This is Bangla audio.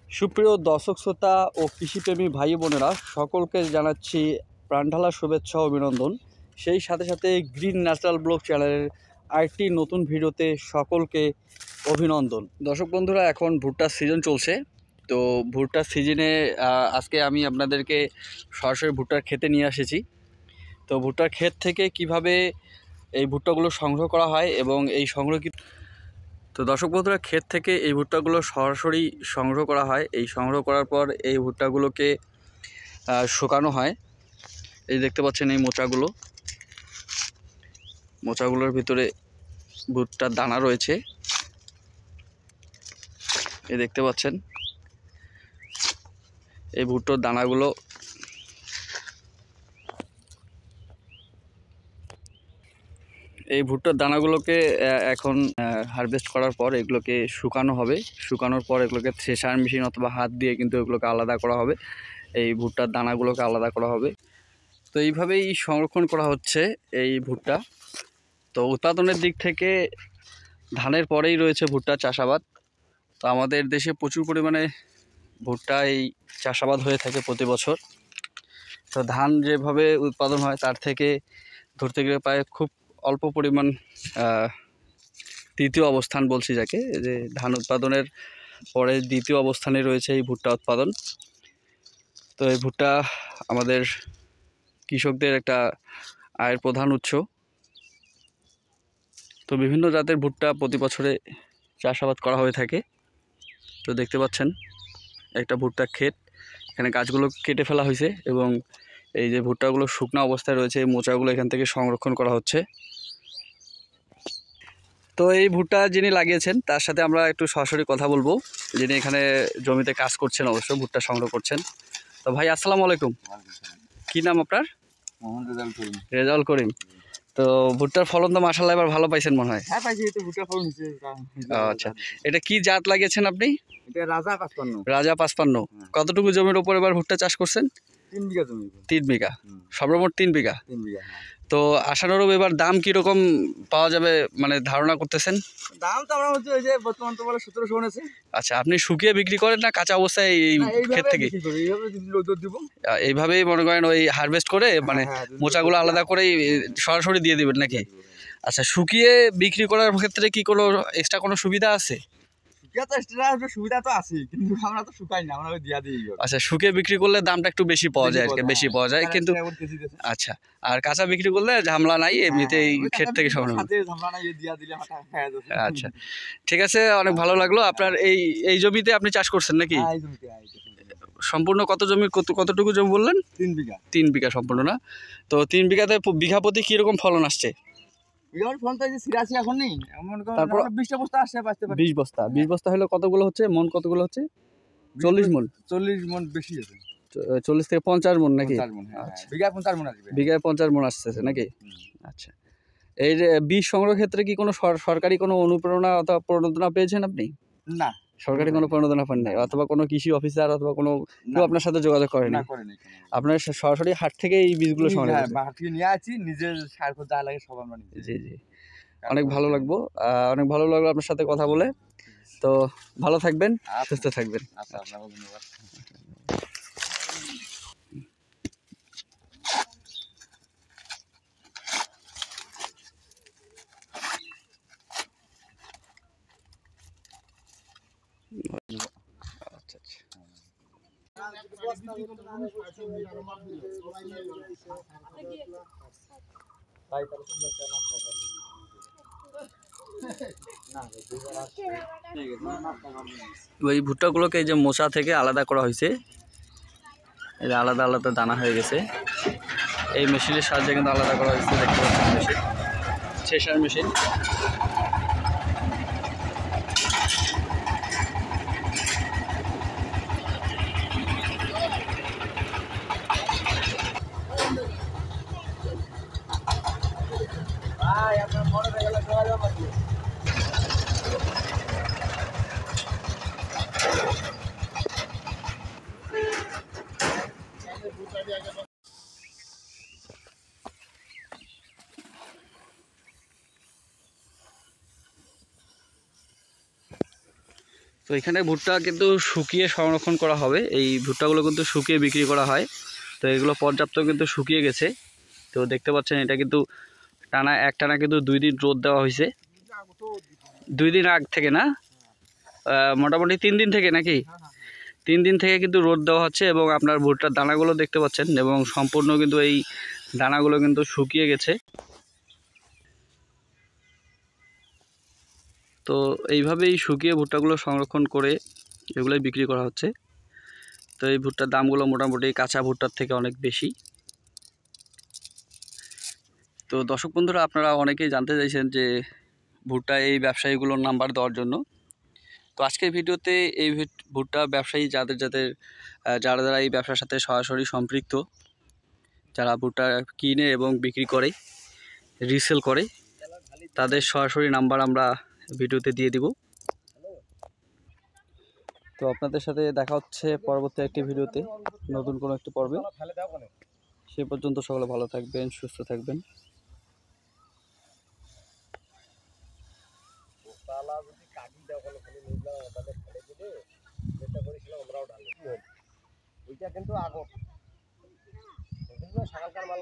সুপ্রিয় দর্শক শ্রোতা ও কৃষিপ্রেমী ভাই বোনেরা, সকলকে জানাচ্ছি প্রাণঢালা শুভেচ্ছা ও অভিনন্দন। সেই সাথে সাথে গ্রিন ন্যাচারাল ব্লগ চ্যানেলের আরেকটি নতুন ভিডিওতে সকলকে অভিনন্দন। দর্শক বন্ধুরা, এখন ভুট্টার সিজন চলছে। তো ভুট্টার সিজনে আজকে আমি আপনাদেরকে সরাসরি ভুট্টার ক্ষেতে নিয়ে এসেছি। তো ভুট্টার ক্ষেত থেকে কিভাবে এই ভুট্টাগুলো সংগ্রহ করা হয় এবং এই সংরক্ষিত দর্শক বন্ধুরা, ক্ষেত থেকে এই ভুট্টাগুলো সরাসরি সংগ্রহ করা হয়। এই সংগ্রহ করার পর এই ভুট্টাগুলোকে শুকানো হয়। এই দেখতে পাচ্ছেন এই মোচাগুলোর ভিতরে ভুট্টার দানা রয়েছে। এই দেখতে পাচ্ছেন এই ভুট্টার দানাগুলো ভুট্টার দানাগুলোকে এখন হারভেস্ট করার পর এগুলোকে শুকানো হবে। শুকানোর পর এগুলোকে থ্রেশার মেশিন অথবা হাত দিয়ে কিন্তু এগুলোকে আলাদা করা হবে। এই ভুট্টার দানাগুলোকে আলাদা করা হবে। তো এইভাবেই সংরক্ষণ করা হচ্ছে এই ভুট্টা। তো উৎপাদনের দিক থেকে ধানের পরেই রয়েছে ভুট্টা চাষাবাদ। তো আমাদের দেশে প্রচুর পরিমাণে ভুট্টা এই চাষাবাদ হয়ে থাকে প্রতি বছর। তো ধান যেভাবে উৎপাদন হয় তার থেকে ধরতে গেলে প্রায় খুব অল্প পরিমাণ দ্বিতীয় অবস্থান বলছি যাকে, যে ধান উৎপাদনের পরে দ্বিতীয় অবস্থানে রয়েছে এই ভুট্টা উৎপাদন। তো এই ভুট্টা আমাদের কৃষকদের একটা আয়ের প্রধান উৎস। তো বিভিন্ন জাতের ভুট্টা প্রতি বছরে চাষাবাদ করা হয়ে থাকে। তো দেখতে পাচ্ছেন একটা ভুট্টা ক্ষেত, এখানে গাছগুলো কেটে ফেলা হয়েছে এবং এই যে ভুট্টাগুলো শুকনো অবস্থায় রয়েছে, এই মোচাগুলো এখান থেকে সংরক্ষণ করা হচ্ছে। তো এই ভুট্টা যিনি লাগিয়েছেন তার সাথে আমরা একটু সরাসরি কথা বলবো, যিনি এখানে জমিতে কাজ করছেন, অবশ্য ভুট্টা সংগ্রহ করছেন। তো ভাই, আসসালামু আলাইকুম। কি নাম আপনার? রেজাউল করিম। তো ভুট্টার ফলন তো মাশাআল্লাহ এবার ভালো পাইছেন মনে হয়। হ্যাঁ পাইছি, তো ভুট্টার ফলন হয়েছে। আচ্ছা, এটা কি জাত লাগিয়েছেন আপনি? এটা রাজা 55। রাজা 55। কতটুকু জমির উপর এবার ভুট্টা চাষ করছেন? 3 বিঘা জমি। 3 বিঘা, সর্বমোট 3 বিঘা। 3 বিঘা। তো আশানুরূপ এবার দাম কিরকম পাওয়া যাবে মানে ধারণা করতেছেন? দাম তো আমরা হচ্ছে ওই যে বর্তমান তো বলে 1700 আছে। আচ্ছা, আপনি শুকিয়ে বিক্রি করেন না কাঁচা অবস্থায় এই ক্ষেত থেকে? এইভাবেই মনে করেন ওই হারভেস্ট করে মানে মোচাগুলো আলাদা করেই সরাসরি দিয়ে দিবেন নাকি? আচ্ছা, শুকিয়ে বিক্রি করার ক্ষেত্রে কি কোনো এক্সট্রা কোনো সুবিধা আছে? সুবিধা তো আছে, কিন্তু আমরা তো শুকাই না, আমরা দিয়া দিই। আচ্ছা, শুকিয়ে বিক্রি করলে দামটা একটু বেশি পাওয়া যায়, আর কি বেশি পাওয়া যায় কিন্তু। আচ্ছা, আর কাঁচা বিক্রি করলে ঝামেলা নাই, এমনিতেই ক্ষেত থেকে সংগ্রহ। আচ্ছা, ঠিক আছে, অনেক ভালো লাগলো। আপনার এই জমিতে আপনি চাষ করছেন নাকি? সম্পূর্ণ কত জমি, কতটুকু জমি বললেন? 3 বিঘা। 3 বিঘা সম্পূর্ণ না? তো 3 বিঘাতে বিঘা প্রতি কিরকম ফলন আসছে? তারপর 20 বস্তা আসছে। 20 বস্তা। 20 বস্তা হলে কতগুলো হচ্ছে, মন কতগুলো হচ্ছে? 40 মন। 40 মন বেশি আছে। 40 থেকে 50 মন নাকি? 50 মন, হ্যাঁ। বিঘায় 50 মন আসবে। বিঘায় 50 মন আসতেছে নাকি? আচ্ছা, এই যে বীজ সংগ্রহ ক্ষেত্রে কি কোনো সরকারি কোনো অনুপ্রেরণা অথবা প্রণোদনা পেয়েছেন আপনি? না, সরকারি কোনো প্রণোদনা পান নাই, অথবা কোনো কৃষি অফিসার অথবা কোনো কেউ আপনার সাথে যোগাযোগ করেনি? আপনার সরাসরি হাট থেকে এই বীজগুলো সংগ্রহ করেন? হাট থেকে নিয়ে আসি, নিজের সার খোঁজ যা লাগে সব আমরা নিজে। জি জি, অনেক ভালো লাগলো আপনার সাথে কথা বলে। তো ভালো থাকবেন, সুস্থ থাকবেন। আচ্ছা, আপনাকে ধন্যবাদ। আচ্ছা আচ্ছা, ওই ভুট্টাগুলোকে এই যে মোচা থেকে আলাদা করা হয়েছে, এটা আলাদা আলাদা দানা হয়ে গেছে। এই মেশিনের সাহায্যে কিন্তু আলাদা করা হয়েছে, দেখতে পাচ্ছেন মেশিন, থ্রেশার মেশিন। তো এখানে ভুট্টা কিন্তু শুকিয়ে সংরক্ষণ করা হবে, এই ভুট্টাগুলো কিন্তু শুকিয়ে বিক্রি করা হয়। তো এগুলো পর্যাপ্ত কিন্তু শুকিয়ে গেছে। তো দেখতে পাচ্ছেন এটা কিন্তু একটানা কিন্তু 2 দিন রোদ দেওয়া হয়েছে। 2 দিন আগ থেকে না, মোটামুটি 3 দিন থেকে নাকি 3 দিন থেকে কিন্তু রোদ দেওয়া হচ্ছে। এবং আপনার ভুট্টার দানাগুলো দেখতে পাচ্ছেন, এবং সম্পূর্ণ কিন্তু এই দানাগুলো কিন্তু শুকিয়ে গেছে। তো এইভাবেই শুকিয়ে ভুট্টাগুলো সংরক্ষণ করে এগুলোই বিক্রি করা হচ্ছে। তো এই ভুট্টার দামগুলো মোটামুটি কাঁচা ভুট্টার থেকে অনেক বেশি। তো দর্শক বন্ধুরা, আপনারা অনেকেই জানতে চাইছেন যে ভুট্টা এই ব্যবসায়ীগুলোর নাম্বার দেওয়ার জন্য। তো আজকের ভিডিওতে এই ভুট্টা ব্যবসায়ী যারা এই ব্যবসার সাথে সরাসরি সম্পৃক্ত, যারা ভুট্টা কিনে এবং বিক্রি করে, রিসেল করে, তাদের সরাসরি নাম্বার আমরা ভিডিওতে দিয়ে দিব। তো আপনাদের সাথে দেখা হচ্ছে পরবর্তী একটি ভিডিওতে, নতুন কোনো একটি পর্বে। সে পর্যন্ত সকলে ভালো থাকবেন, সুস্থ থাকবেন। ওইটা কিন্তু আগত সকালকার মাল